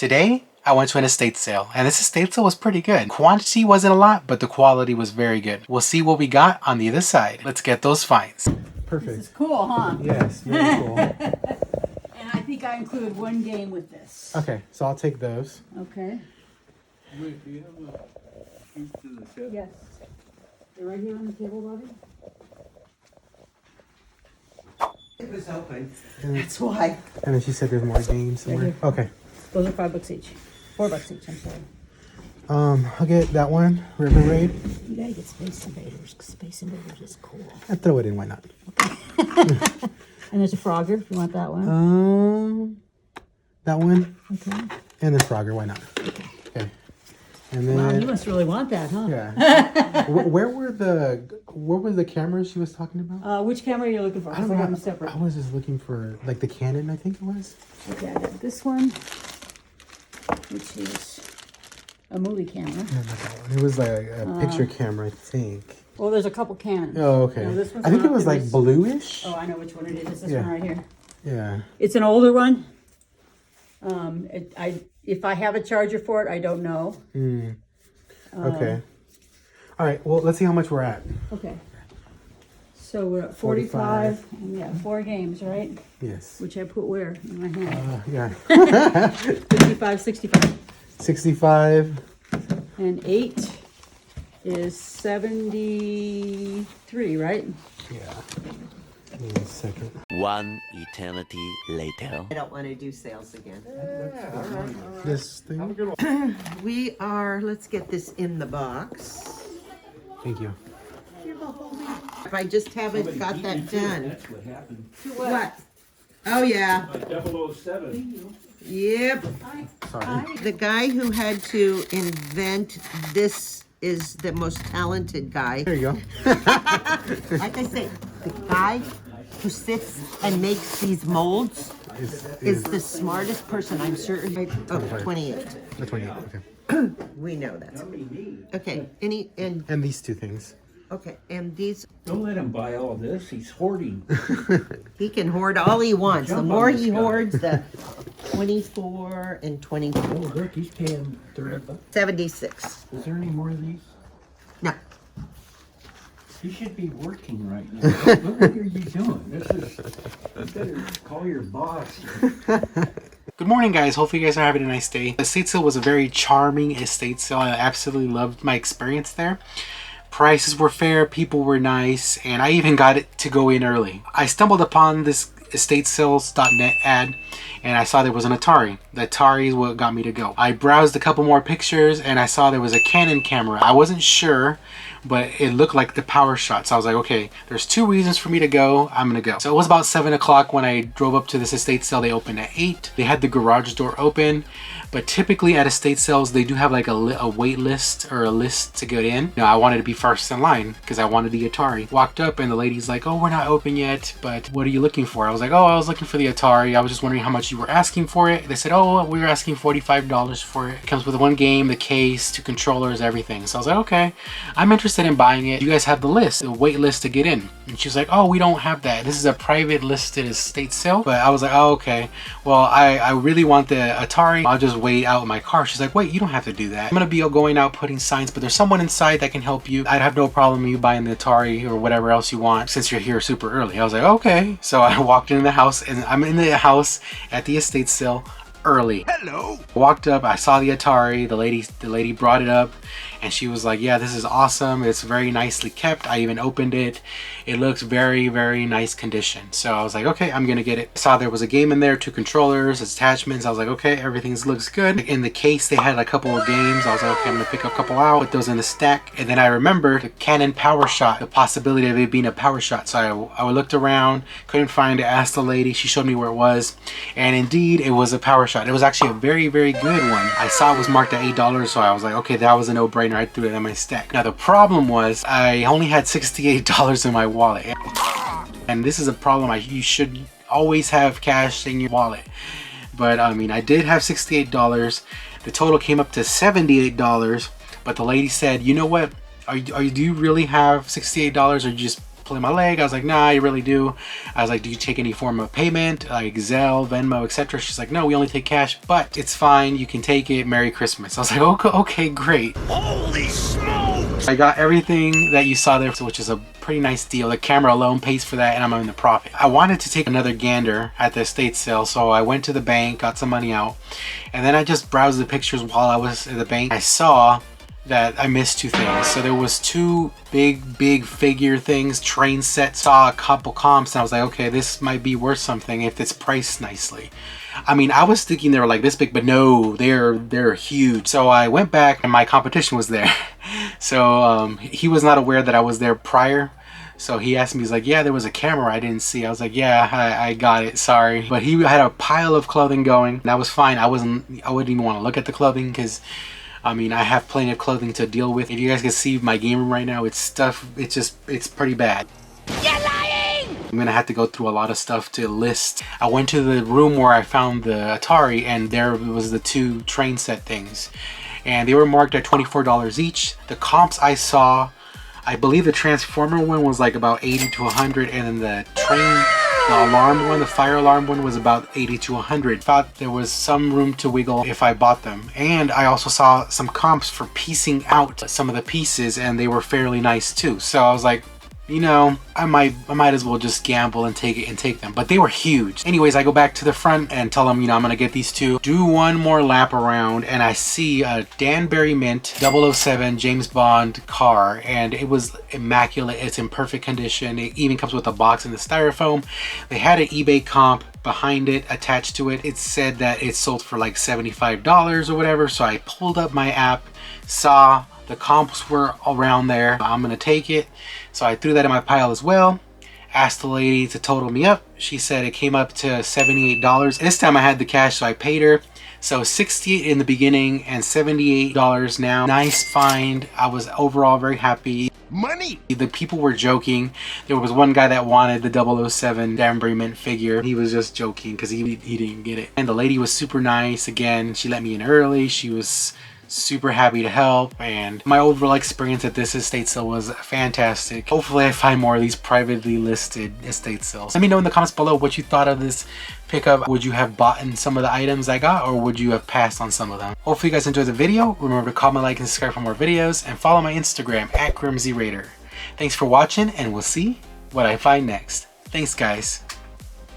Today, I went to an estate sale, and this estate sale was pretty good. Quantity wasn't a lot, but the quality was very good. We'll see what we got on the other side. Let's get those finds. Perfect. This is cool, huh? Yes, very cool. And I think I include one game with this. Okay, so I'll take those. Okay. Wait, do you have a piece to the shed? Yes. They're right here on the table, Bobby. It was open. That's why. And then she said there's more games somewhere. Right Okay. Those are $5 each. $4 each, I'm sorry. I'll get that one, River Raid. You gotta get Space Invaders, 'cause Space Invaders is cool. And throw it in, why not? And there's a Frogger, if you want that one. That one. Okay. And then Frogger, why not? Okay. And then. Wow, you must really want that, huh? Yeah. where were the cameras she was talking about? Which camera are you looking for? I don't I got know. them separate. I was just looking for like the Canon, I think it was. Okay, I got this one, which is a movie camera. No, not that one. It was like a picture camera, I think. Well, there's a couple Canons. Oh, okay. No, this one's I think it not. was like There's- bluish. Oh, I know which one it is. It's this Yeah. one right here. Yeah. It's an older one. If I have a charger for it, I don't know. Okay. All right. Well, let's see how much we're at. Okay. So we're at 45, and we got 4 games, right? Yes. Which I put where? In my hand. Yeah. 55, 65. 65. And 8 is 73, right? Yeah. Give me a second. One eternity later. I don't want to do sales again. This thing. We are, let's get this in the box. Thank you. If I just haven't got that done. That's what happened. What? Oh, yeah. 007. Yep. Sorry. The guy who had to invent this is the most talented guy. There you go. Like I say, the guy who sits and makes these molds is the smartest person, I'm certain. Oh, 28. The 28. Okay. We know that. Okay, And these two things. okay, and these, Don't let him buy all this. He's hoarding. he can hoard all he wants. The Jump more on this he guy. hoards, the 24 and 24. Oh, look, he's paying $30. 76. Is there any more of these? No. You should be working right now. What are you doing? You better call your boss. Good morning, guys. Hopefully you guys are having a nice day. The estate sale was a very charming estate sale. I absolutely loved my experience there. Prices were fair, people were nice, and I even got it to go in early. I stumbled upon this estatesales.net ad and I saw there was an Atari. The Atari is what got me to go. I browsed a couple more pictures and I saw there was a Canon camera. I wasn't sure, but it looked like the Power Shot. So I was like, okay, there's 2 reasons for me to go. I'm gonna go. So it was about 7 o'clock when I drove up to this estate sale. They opened at 8. They had the garage door open, but typically at estate sales, they do have like a wait list or a list to get in. I wanted to be first in line because I wanted the Atari. Walked up and the lady's like, oh, we're not open yet, but what are you looking for? I was like, oh, I was looking for the Atari. I was just wondering how much you were asking for it. They said, oh, we were asking $45 for it. It comes with 1 game, the case, 2 controllers, everything. So I was like, okay, I'm interested in buying it. You guys have the list, the wait list to get in. And she's like, oh, we don't have that. This is a private listed estate sale. But I was like, oh, okay. Well, I really want the Atari. I'll just wait out in my car. She's like, wait, you don't have to do that. I'm gonna be going out putting signs, but there's someone inside that can help you. I'd have no problem you buying the Atari or whatever else you want since you're here super early. I was like, okay. So I walked into the house and I'm in the house at the estate sale early. Hello. Walked up, I saw the Atari. The lady brought it up and she was like, yeah, this is awesome. It's very nicely kept. I even opened it. It looks very, very nice condition. So I was like, okay, I'm gonna get it. I saw there was a game in there, 2 controllers, attachments. I was like, okay, everything looks good. In the case, they had a couple of games. I was like, okay, I'm gonna pick a couple out, put those in the stack. And then I remembered the Canon Power Shot, the possibility of it being a Power Shot. So I looked around, couldn't find it, asked the lady, she showed me where it was. And indeed, it was a Power Shot. It was actually a very, very good one. I saw it was marked at $8, so I was like, okay, that was a no-brainer. I threw it in my stack. Now the problem was I only had $68 in my wallet. And this is a problem. You should always have cash in your wallet. But I mean, I did have $68. The total came up to $78. But the lady said, you know what? Do you really have $68 or you just pulling my leg. I was like, nah, I really do. I was like, do you take any form of payment, like Zelle, Venmo, etc.? She's like, no, we only take cash, but it's fine. You can take it. Merry Christmas. I was like, okay, great. Holy smokes! I got everything that you saw there, which is a pretty nice deal. The camera alone pays for that, and I'm in the profit. I wanted to take another gander at the estate sale, so I went to the bank, got some money out, and then I just browsed the pictures while I was at the bank. I saw that I missed two things. So there was two big figure things, train set, saw a couple comps, and I was like, okay, this might be worth something if it's priced nicely. I mean, I was thinking they were like this big, but no, they're huge. So I went back and my competition was there. So he was not aware that I was there prior. So he asked me, he's like, yeah, there was a camera I didn't see. I was like, yeah, I got it, sorry. But he had a pile of clothing going, and that was fine. I wouldn't even want to look at the clothing because, I mean, I have plenty of clothing to deal with. If you guys can see my game room right now, it's pretty bad. You're lying! I'm gonna have to go through a lot of stuff to list. I went to the room where I found the Atari, and there was the two train set things. And they were marked at $24 each. The comps I saw, I believe the Transformer one was like about 80 to 100, and then the alarm one, the fire alarm one, was about 80 to 100. Thought there was some room to wiggle if I bought them. And I also saw some comps for piecing out some of the pieces, and they were fairly nice too. So I was like, you know, I might as well just gamble and take them. But they were huge. Anyways, I go back to the front and tell them, you know, I'm gonna get these two. Do one more lap around, and I see a Danbury Mint 007 James Bond car, and it was immaculate. It's in perfect condition. It even comes with a box and the styrofoam. They had an eBay comp behind it, attached to it. It said that it sold for like $75 or whatever. So I pulled up my app, saw the comps were around there. I'm gonna take it. So I threw that in my pile as well. Asked the lady to total me up. She said it came up to $78. This time I had the cash, so I paid her. So $68 in the beginning and $78 now. Nice find. I was overall very happy. Money! The people were joking. There was one guy that wanted the 007 Danbury Mint figure. He was just joking because he didn't get it. And the lady was super nice. Again, she let me in early. She was super happy to help, and my overall experience at this estate sale was fantastic. Hopefully I find more of these privately listed estate sales. Let me know in the comments below what you thought of this pickup. Would you have bought in some of the items I got, or would you have passed on some of them? Hopefully you guys enjoyed the video. Remember to comment, like, and subscribe for more videos, and follow my Instagram at GrimzyRaider. Thanks for watching, and we'll see what I find next. Thanks guys.